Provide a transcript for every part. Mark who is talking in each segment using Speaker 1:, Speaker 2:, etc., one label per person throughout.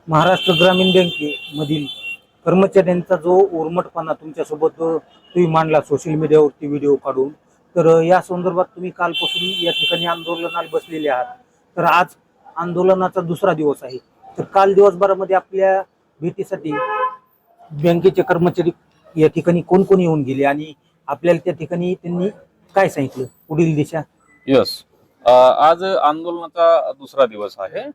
Speaker 1: महाराष्ट्र ग्रामीण बँकेमधील कर्मचाऱ्यांचा जो उर्मटपणा तुमच्यासोबत तुम्ही मांडला सोशल मीडियावरती व्हिडिओ काढून, तर या संदर्भात तुम्ही कालपासून या ठिकाणी आंदोलनाला बसलेले आहात. तर आज आंदोलनाचा दुसरा दिवस आहे. तर काल दिवसभरामध्ये आपल्या भेटीसाठी बँकेचे कर्मचारी या ठिकाणी कोण कोण येऊन गेले आणि आपल्याला त्या ठिकाणी त्यांनी काय सांगितलं, पुढील दिशा?
Speaker 2: यस. आज आंदोलनाचा दुसरा दिवस आहे.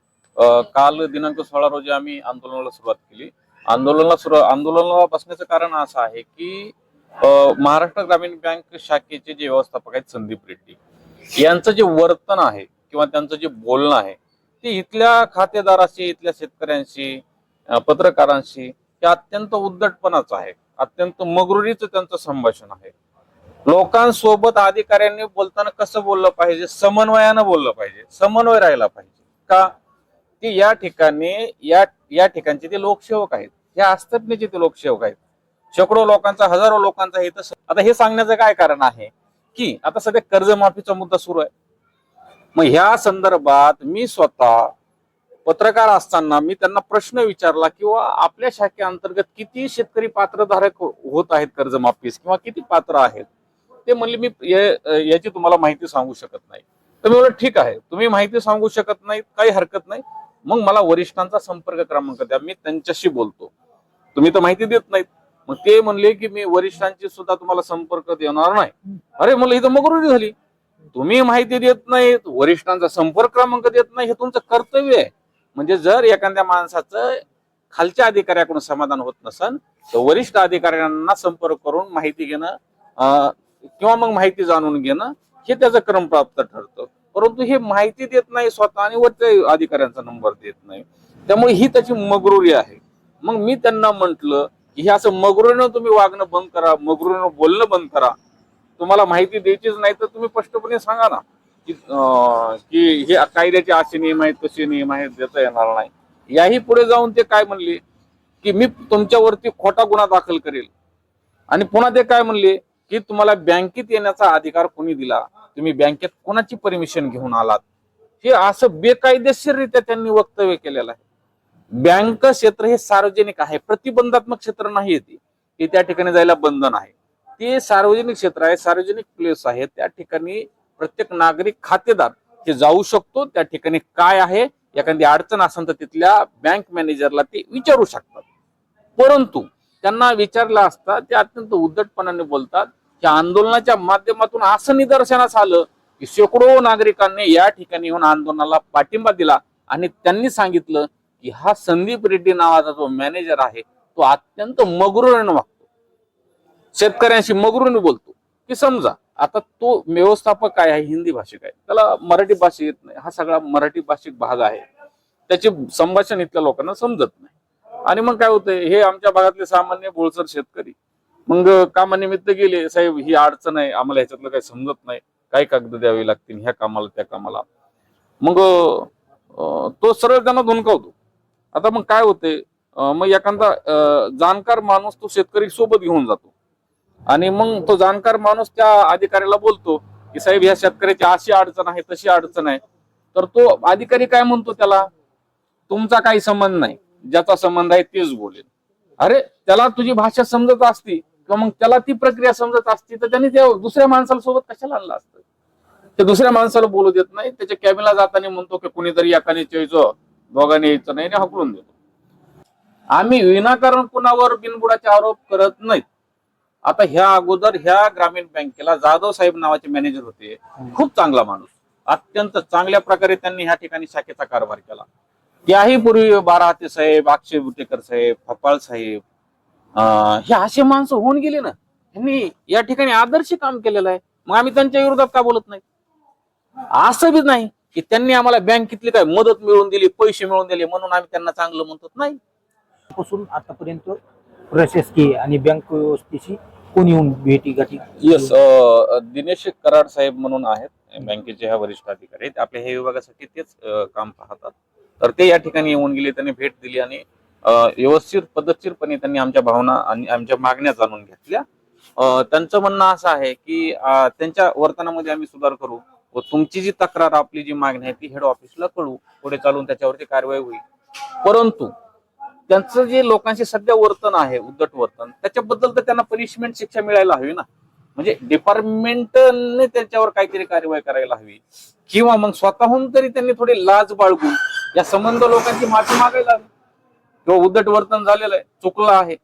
Speaker 2: काल दिनांक 16 रोजी आम्ही आंदोलनाला सुरुवात केली. आंदोलनाला बसण्याचं कारण असं आहे की महाराष्ट्र ग्रामीण बँक शाखेचे जे व्यवस्थापक आहेत संदीप रेड्डी यांचं जे वर्तन आहे किंवा त्यांचं जे बोलणं आहे ते इथल्या खातेदाराशी, इथल्या शेतकऱ्यांशी, पत्रकारांशी ते अत्यंत उद्धटपणाचं आहे. अत्यंत मगरुरीचं त्यांचं संभाषण आहे. लोकांसोबत अधिकाऱ्यांनी बोलताना कसं बोललं पाहिजे, समन्वयानं बोललं पाहिजे, समन्वय राहायला पाहिजे. का की या ठिकाणी या ठिकाणचे ते लोकसेवक आहेत, या आस्थापनेचे ते लोकसेवक आहेत. शेकडो लोकांचा, हजारो लोकांचा हित. आता हे सांगण्याचं काय कारण आहे की आता सध्या कर्जमाफीचा मुद्दा सुरू आहे. मग ह्या संदर्भात मी स्वतः पत्रकार असताना मी त्यांना प्रश्न विचारला किंवा आपल्या शाखेअंतर्गत किती शेतकरी पात्रधारक होत आहेत कर्जमाफीस किंवा किती पात्र आहेत. ते म्हणले मी याची तुम्हाला माहिती सांगू शकत नाही. तर मी म्हणलं ठीक आहे, तुम्ही माहिती सांगू शकत नाही, काही हरकत नाही. मग मला वरिष्ठांचा संपर्क क्रमांक द्या, मी त्यांच्याशी बोलतो. तुम्ही तर माहिती देत नाहीत. मग ते म्हणले की मी वरिष्ठांची सुद्धा तुम्हाला संपर्क देणार नाही. अरे म्हणलं इथं मगरुरी झाली. तुम्ही माहिती देत नाहीत, वरिष्ठांचा संपर्क क्रमांक देत नाही, हे तुमचं कर्तव्य आहे. म्हणजे जर एखाद्या माणसाचं खालच्या अधिकाऱ्याकडून समाधान होत नसेल तर वरिष्ठ अधिकाऱ्यांना संपर्क करून माहिती घेणं किंवा मग माहिती जाणून घेणं हे त्याचं क्रमप्राप्त ठरतं. परंतु हे माहिती देत नाही स्वतः आणि वरच्या अधिकाऱ्यांचा नंबर देत नाही. त्यामुळे ही त्याची मगरुरी आहे. मग मी त्यांना म्हंटल की हे असं मगरुरीनं तुम्ही वागणं बंद करा, मगरुरीनं बोलणं बंद करा. तुम्हाला माहिती द्यायचीच नाही तर तुम्ही स्पष्टपणे सांगा ना की हे कायद्याचे असे नियम आहेत, तसे नियम आहेत, देता येणार नाही. याही पुढे जाऊन ते काय म्हणले की मी तुमच्यावरती खोटा गुन्हा दाखल करेल. आणि पुन्हा ते काय म्हणले की तुम्हाला बँकेत येण्याचा अधिकार कोणी दिला, तुम्ही बँकेत कोणाची परमिशन घेऊन आलात. हे असं बेकायदेशीररित्या त्यांनी वक्तव्य केलेलं आहे. बँक क्षेत्र हे सार्वजनिक आहे, प्रतिबंधात्मक क्षेत्र नाही. ते त्या ठिकाणी जायला बंधन आहे. ते सार्वजनिक क्षेत्र आहे, सार्वजनिक प्लेस आहे. त्या ठिकाणी प्रत्येक नागरिक, खातेदार हे जाऊ शकतो. त्या ठिकाणी काय आहे, एखादी अडचण असेल तर तिथल्या बँक मॅनेजरला ते विचारू शकतात. परंतु त्यांना विचारलं असता ते अत्यंत उद्धटपणाने बोलतात. या आंदोलनाच्या माध्यमातून असं निदर्शनास आलं की शेकडो नागरिकांनी या ठिकाणी येऊन आंदोलनाला पाठिंबा दिला आणि त्यांनी सांगितलं की हा संदीप रेड्डी नावाचा जो मॅनेजर आहे तो अत्यंत मगरुरीने वागतो, शेतकऱ्यांशी मगरुरीने बोलतो. की समजा आता तो व्यवस्थापक काय आहे, हिंदी भाषिक आहे, त्याला मराठी भाषा येत नाही. हा सगळा मराठी भाषिक भाग आहे, त्याचे संभाषण इथल्या लोकांना समजत नाही. आणि मग काय होतंय, हे आमच्या भागातले सामान्य बोळसर शेतकरी मग कामानिमित्त गेले, साहेब ही अडचण आहे, आम्हाला ह्याच्यातलं काही समजत नाही, काय कागद द्यावी लागतील ह्या कामाला त्या कामाला. मग तो सरळ त्यांना धुनकावतो. आता मग काय होते, मग एखादा जाणकार माणूस तो शेतकरी सोबत घेऊन जातो आणि मग तो जाणकार माणूस त्या अधिकाऱ्याला बोलतो की साहेब ह्या शेतकऱ्याची अशी अडचण आहे, तशी अडचण आहे. तर तो अधिकारी काय म्हणतो, त्याला तुमचा काही संबंध नाही, ज्याचा संबंध आहे तेच बोलेल. अरे त्याला तुझी भाषा समजत असती किंवा मग त्याला ती प्रक्रिया समजत असती तर त्यांनी त्या दुसऱ्या माणसाला सोबत कशाला आणलं असतं. ते दुसऱ्या माणसाला बोलू देत नाही. त्याच्या कॅबिनला जाताना म्हणतो की कुणीतरी एकाने यायचं, दोघांनी यायचं नाही, हकलून देतो. आम्ही विनाकारण कुणावर बिनबुडाचे आरोप करत नाहीत. आता ह्या अगोदर ह्या ग्रामीण बँकेला जाधव साहेब नावाचे मॅनेजर होते, खूप चांगला माणूस, अत्यंत चांगल्या प्रकारे त्यांनी ह्या ठिकाणी शाखेचा कारभार केला. त्याही पूर्वी बाराहाते साहेब, अक्षय बुटेकर साहेब, फपाळ साहेब, हे असे माणसं होऊन गेले ना, त्यांनी या ठिकाणी आदर्श काम केलेलं आहे. मग आम्ही त्यांच्या विरोधात का बोलत नाही? असं बी नाही की त्यांनी आम्हाला बँकेतली काय मदत मिळवून दिली, पैसे मिळवून दिले म्हणून आम्ही त्यांना चांगलं म्हणतो, नाही.
Speaker 1: पासून आतापर्यंत प्रशासकीय आणि बँक व्यवस्थेची कोण येऊन भेटी गाठी?
Speaker 2: येस, दिनेश कराड साहेब म्हणून आहेत बँकेचे ह्या वरिष्ठ अधिकारी आहेत. आपल्या हे विभागासाठी तेच काम पाहतात. तर ते या ठिकाणी येऊन गेले, त्यांनी भेट दिली आणि व्यवस्थित पद्धतशीरपणे त्यांनी आमच्या भावना आणि आमच्या मागण्या जाणून घेतल्या. त्यांचं म्हणणं असं आहे की त्यांच्या वर्तनामध्ये आम्ही सुधार करू व तुमची जी तक्रार, आपली जी मागणी आहे ती हेड ऑफिसला कळू, पुढे चालून त्याच्यावरती कारवाई होईल. परंतु त्यांचं जे लोकांशी सध्या वर्तन आहे उद्धट वर्तन, त्याच्याबद्दल तर त्यांना पनिशमेंट शिक्षा मिळायला हवी ना. म्हणजे डिपार्टमेंटने त्यांच्यावर काहीतरी कार्यवाही करायला हवी, किंवा मग स्वतःहून तरी त्यांनी थोडी लाज बाळगून या संबंध लोकांची माफी मागायला हवी. किंवा उद्धट वर्तन झालेलं आहे, चुकलं आहे,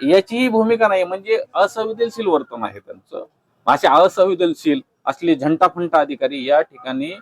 Speaker 2: याचीही भूमिका नाही. म्हणजे असंवेदनशील वर्तन आहे त्यांचं. असे असंवेदनशील असले झंटाफंटा अधिकारी या ठिकाणी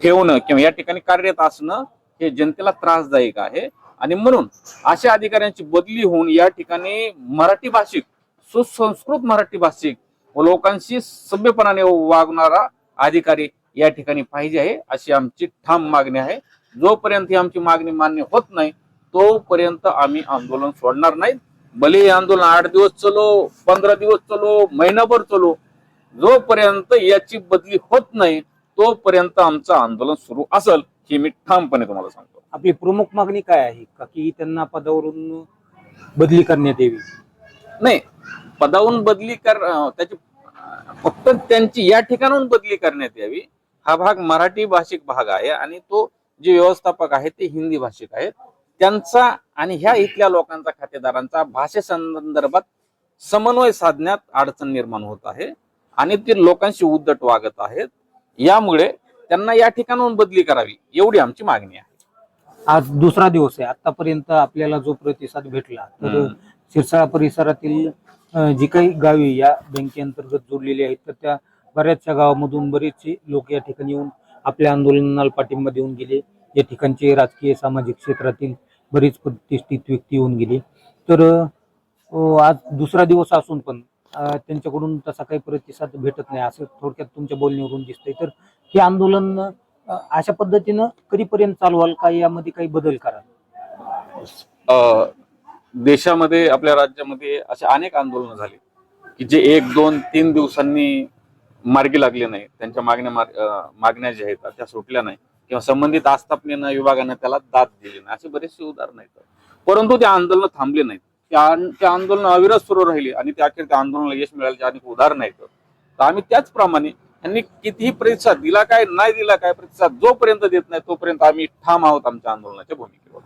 Speaker 2: ठेवणं किंवा या ठिकाणी कार्यरत असणं हे जनतेला त्रासदायक आहे. आणि म्हणून अशा अधिकाऱ्यांची बदली होऊन या ठिकाणी मराठी भाषिक, सुसंस्कृत मराठी भाषिक व लोकांशी सभ्यपणाने वागणारा अधिकारी या ठिकाणी पाहिजे आहे, अशी आमची ठाम मागणी आहे. जोपर्यंत ही आमची मागणी मान्य होत नाही तोपर्यंत आम्ही आंदोलन सोडणार नाही. भले हे आंदोलन 8 दिवस चलो, 15 दिवस चलो, महिनाभर चलो, जोपर्यंत याची बदली होत नाही तोपर्यंत आमचं आंदोलन सुरू असेल, हे मी ठामपणे तुम्हाला सांगतो.
Speaker 1: आपली प्रमुख मागणी काय आहे का की त्यांना पदावरून बदली करण्यात यावी?
Speaker 2: नाही, पदावरून बदली त्याची फक्त त्यांची या ठिकाणाहून बदली करण्यात यावी. हा भाग मराठी भाषिक भाग आहे आणि तो जे व्यवस्थापक आहेत ते हिंदी भाषिक आहेत. त्यांचा आणि ह्या इथल्या लोकांचा, खातेदारांचा भाषेसंदर्भात समन्वय साधण्यात अडचण निर्माण होत आहे आणि ते लोकांशी उद्धट वागत आहेत. यामुळे त्यांना या ठिकाणाहून बदली करावी, एवढी आमची मागणी आहे.
Speaker 1: आज दुसरा दिवस आहे. आतापर्यंत आपल्याला जो प्रतिसाद भेटला तर शिरसाळा परिसरातील जी काही गावे या बँकेअंतर्गत जोडलेली आहेत तर त्या बऱ्याचशा गावामधून बरेचसे लोक या ठिकाणी येऊन आपल्या आंदोलनाला पाठिंबा देऊन गेले. या ठिकाणचे राजकीय सामाजिक क्षेत्रातील बरीच प्रतिष्ठित व्यक्ती येऊन गेले. तर आज दुसरा दिवस असून पण त्यांच्याकडून तसा काही प्रतिसाद भेटत नाही असं थोडक्यात तुमच्या बोलण्यावरून दिसतंय. तर हे आंदोलन अशा पद्धतीनं कधीपर्यंत चालवाल का, यामध्ये काही बदल कराल?
Speaker 2: देशामध्ये, आपल्या राज्यामध्ये असे अनेक आंदोलन झाले की जे 1, 2, 3 दिवसांनी मार्गी लागले नाही. त्यांच्या मागण्या ज्या आहेत त्या सुटल्या नाही किंवा संबंधित आस्थापनेनं, विभागानं त्याला दाद दिली नाही. असे बरेचसे उदाहरण आहेत. परंतु ते आंदोलन थांबले नाहीत. त्या आंदोलन अविरत सुरू राहिली आणि त्या अखेर त्या आंदोलनाला यश मिळाल्याचे अनेक उदाहरण आहेत. तर आम्ही त्याचप्रमाणे त्यांनी कितीही प्रतिसाद दिला काय, नाही दिला काय, प्रतिसाद जोपर्यंत देत नाही तोपर्यंत आम्ही ठाम आहोत आमच्या आंदोलनाच्या भूमिकेवर.